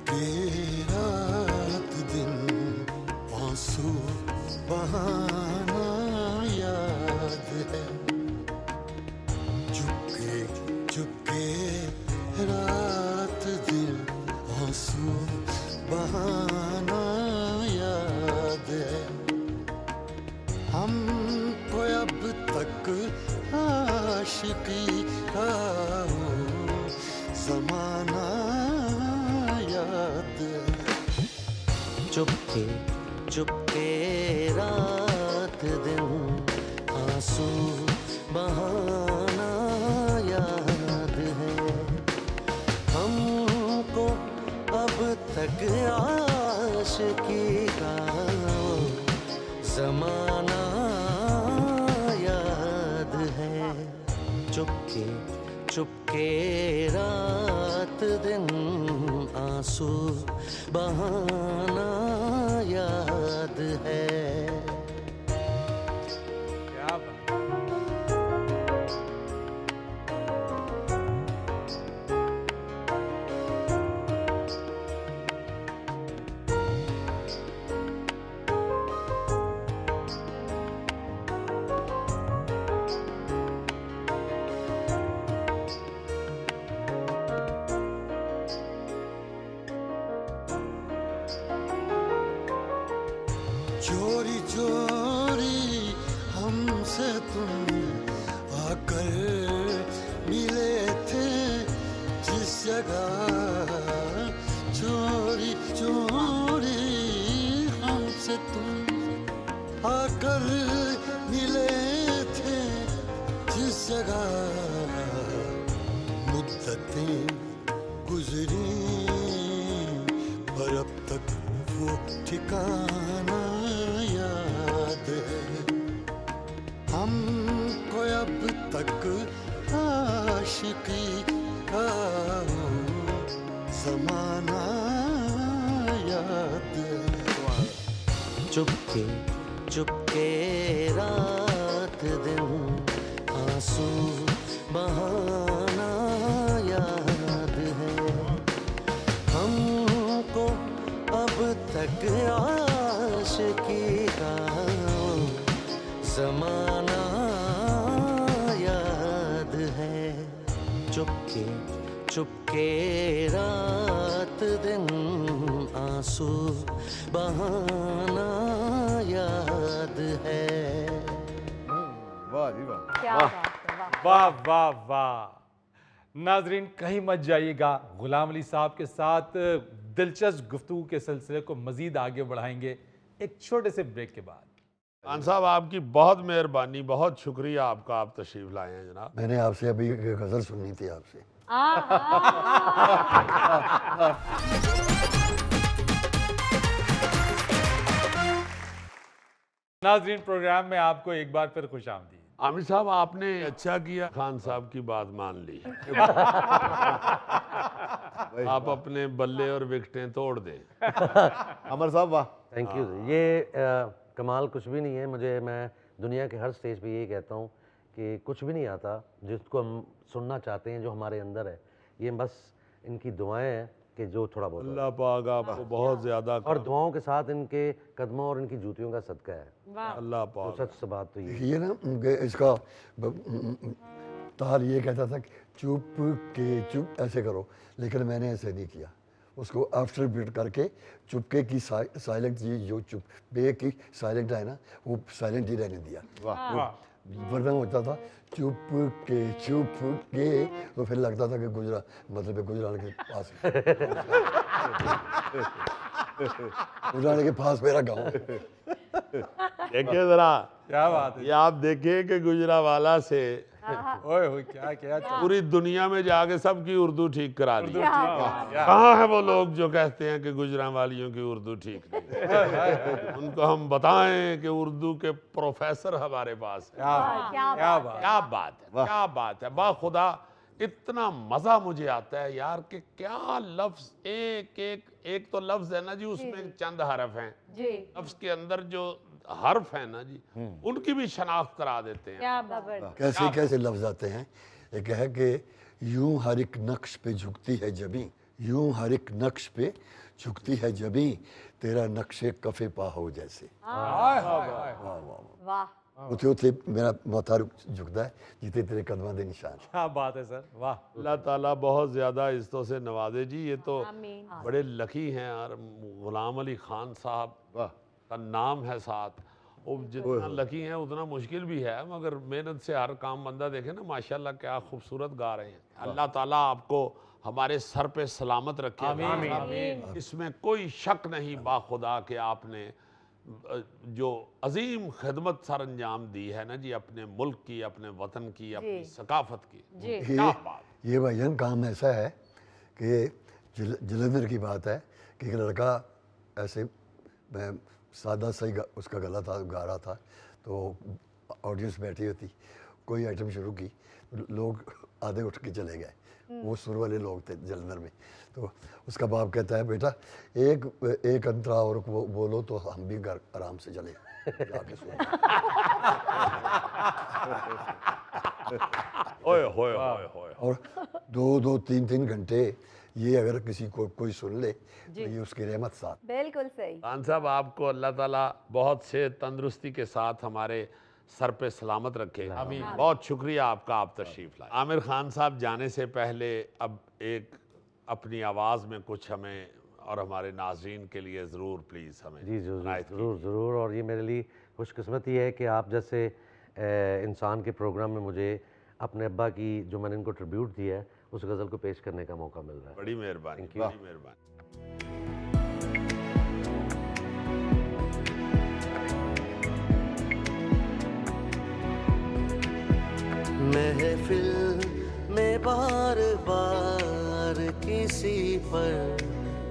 चुपके रात दिन आंसू बहाना याद है। चुपके चुपके रात दिन आंसू बहाना याद है। हमको अब तक आशिकी का वो ज़माना याद है। चुपके चुपके रात दिन आंसू बहाना याद है। हमको अब तक आशिकी का वो ज़माना याद है। चुपके चुपके रात दिन आंसू बहाना याद है। क्या बात। चोरी चोरी हमसे तुम आकर मिले थे जिस जगह। चोरी चोरी हमसे तुम आकर मिले थे जिस जगह। मुद्दतें गुजरी पर अब तक वो ठिकाना याद है। हमको अब तक आशिकी का वो ज़माना याद है। चुपके चुपके रात दिन आंसू बहाना याद है। हमको अब तक आशिकी का ज़माना याद है। चुपके चुपके रात दिन आंसू बहाना याद है। वाह जी वाह। क्या बात है, वाह। वाह वाह वाह। नाजरीन कहीं मत जाइएगा, गुलाम अली साहब के साथ दिलचस्प गुफ्तगू के सिलसिले को मजीद आगे बढ़ाएंगे एक छोटे से ब्रेक के बाद। खान साहब आपकी बहुत मेहरबानी, बहुत शुक्रिया आपका, आप तशरीफ लाए हैं जनाब। मैंने आपसे अभी एक गज़ल सुननी थी आपसे। नाजरीन प्रोग्राम में आपको एक बार फिर खुशामदीद। आमिर साहब आपने अच्छा किया, खान साहब की बात मान ली। आप अपने बल्ले और विकेटें तोड़ दें। अमर साहब वाह। Thank you. ये कमाल कुछ भी नहीं है। मैं दुनिया के हर स्टेज पे यही कहता हूँ कि कुछ भी नहीं आता जिसको हम सुनना चाहते हैं, जो हमारे अंदर है। ये बस इनकी दुआएं हैं कि जो थोड़ा बहुत अल्लाह पाक आपको बहुत ज्यादा और दुआओं के साथ इनके कदमों और इनकी जूतियों का सदका है। अल्लाह तो पाक। सच से बात तो ये ये ना इसका तार ये कहता था कि चुप के चुप ऐसे करो, लेकिन मैंने ऐसे नहीं किया। उसको आफ्टर बीट करके चुपके की साइलेंट, ये जो चुप बे की साइलेंट है ना, वो साइलेंट ही रहने दिया। वाह। वरना होता था चुप के, तो फिर लगता था कि गुजरा मतलब गुजराने के पास गुजराने के पास मेरा गाँव है। देखिए जरा, क्या बात है। ये आप देखिए कि गुजरावाला से ओए होए क्या क्या पूरी दुनिया में जाके सबकी उर्दू ठीक करा दी। क्या। कहाँ है वो लोग जो कहते हैं कि गुजरावालियों की उर्दू ठीक नहीं? उनको हम बताएं कि उर्दू के प्रोफेसर हमारे पास हैं। क्या बात। क्या बात है, क्या बात है। बा खुदा इतना मजा मुझे आता है यार कि क्या लफ्ज, एक तो लफ्ज है ना जी, उसमें चंद हरफ हैं जी। लफ्ज के अंदर जो हर्फ है ना जी, उनकी भी शनाख्त करा देते हैं। क्या बात। कैसे कैसे लफ्ज आते हैं। एक है कि यूं हर एक नक्श पे झुकती है जबी, यूं हर एक नक्श पे झुकती है जबी तेरा नक्शे कफे पा हो जैसे। वाह उथे उथे मेरा माथा झुकता है जिते तेरे कदमां दे निशान। क्या बात है सर, वाह। अल्लाह ताला बहुत ज़्यादा इज्जतों से नवाजे जी। ये तो आमीन। बड़े लकी हैं यार, गुलाम अली खान साहब वाह का नाम है साथ। वो जितना लकी हैं उतना मुश्किल भी है, मगर मेहनत से हर काम बंदा देखे ना, माशाल्लाह क्या खूबसूरत गा रहे हैं। अल्लाह ताला आपको हमारे सर पे सलामत रखे। आमीन, आमीन। इसमें कोई शक नहीं बाखुदा कि आपने जो अजीम खिदमत सर अंजाम दी है ना जी, अपने मुल्क की, अपने वतन की, अपनी सकाफत की। जी क्या बात। ये भाईजान काम ऐसा है कि जलंधर की बात है कि एक लड़का ऐसे, मैं सादा सही उसका गला था, गा रहा था, तो ऑडियंस बैठी होती, कोई आइटम शुरू की, लोग आधे उठ के चले गए। वो सुर वाले लोग थे जलंधर में। तो उसका बाप कहता है बेटा एक अंतरा और वो बोलो तो हम भी घर आराम से चले जाके सुनो। ओए होए होए होए। और दो तीन घंटे ये अगर किसी को कोई सुन ले तो ये उसकी रहमत साथ। बिल्कुल सही। खान साहब आपको अल्लाह ताला बहुत से तंदुरुस्ती के साथ हमारे सर पे सलामत रखे। आमीन। बहुत शुक्रिया आपका, आप तशरीफ लाए। आमिर खान साहब जाने से पहले अब एक अपनी आवाज़ में कुछ हमें और हमारे नाजरीन के लिए ज़रूर प्लीज़ हमें जी ज़रूर इनायत ज़रूर ज़रूर। और ये मेरे लिए खुशकिस्मती है कि आप जैसे इंसान के प्रोग्राम में मुझे अपने अब्बा की जो मैंने इनको ट्रिब्यूट दिया है उस गज़ल को पेश करने का मौका मिल रहा है। बड़ी मेहरबानी, Thank you. बड़ी मेहरबानी। महफिल में बार बार किसी पर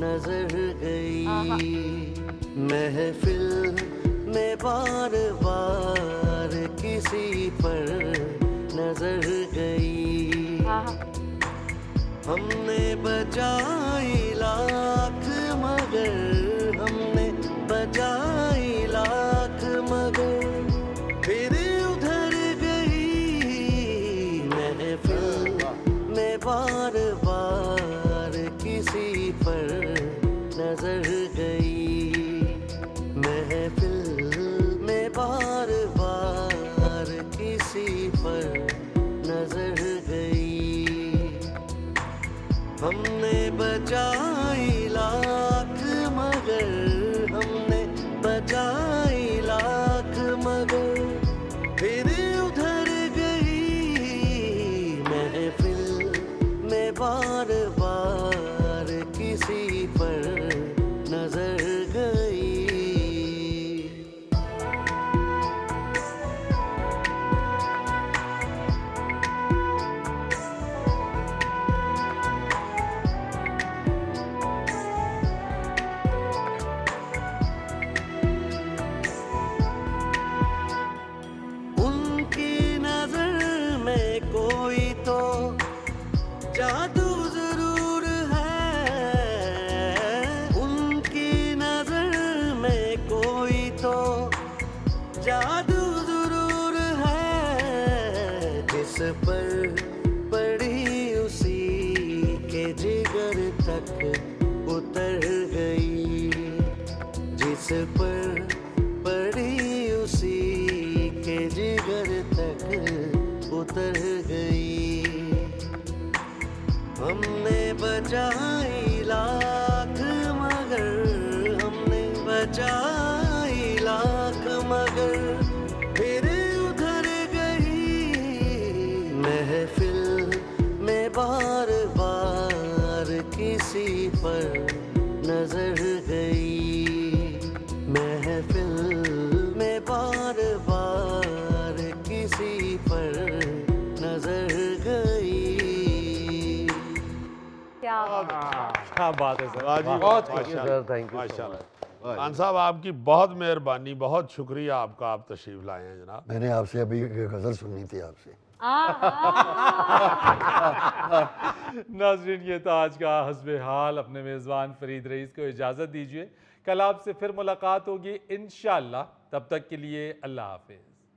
नजर गई, महफिल में बार बार किसी पर नजर गई। हमने बजाई लाख मगर, हमने बजाई लाख मगर फिर उधर गई। महफिल में बार बार किसी पर नजर गई, महफिल में बार बार किसी पर नजर गई। हमने बजाई लाख मगर, हमने बजाई लाख मगर फिर उधर गई। महफिल में बार बार किसी पर नजर गई। उनकी नजर में कोई तो जादू जरूर है, उनकी नजर में कोई तो जादू जरूर है। जिस पर पड़ी उसी के जिगर तक उतर गई, जिस पर पड़ी उसी के जिगर तक उतर गई। हमने बजाई लाख मगर, हमने बजाई लाख मगर फिर उधर गई। महफिल में बार बार किसी पर नजर गई, महफिल में बार बार किसी पर नजर गई। क्या बात है सर, वाह जी, बहुत thank you sir, thank you so much. Khan साहब आपकी बहुत मेहरबानी, बहुत शुक्रिया आपका, आप तशरीफ लाए हैं जनाब। मैंने आपसे अभी एक गज़ल सुननी थी आपसे। नाज़रीन, ये तो आज का हस्बे हाल। अपने मेज़बान फरीद रईस को इजाज़त दीजिए, कल आपसे फिर मुलाकात होगी इंशाअल्लाह। तब तक के लिए अल्लाह हाफ़िज़।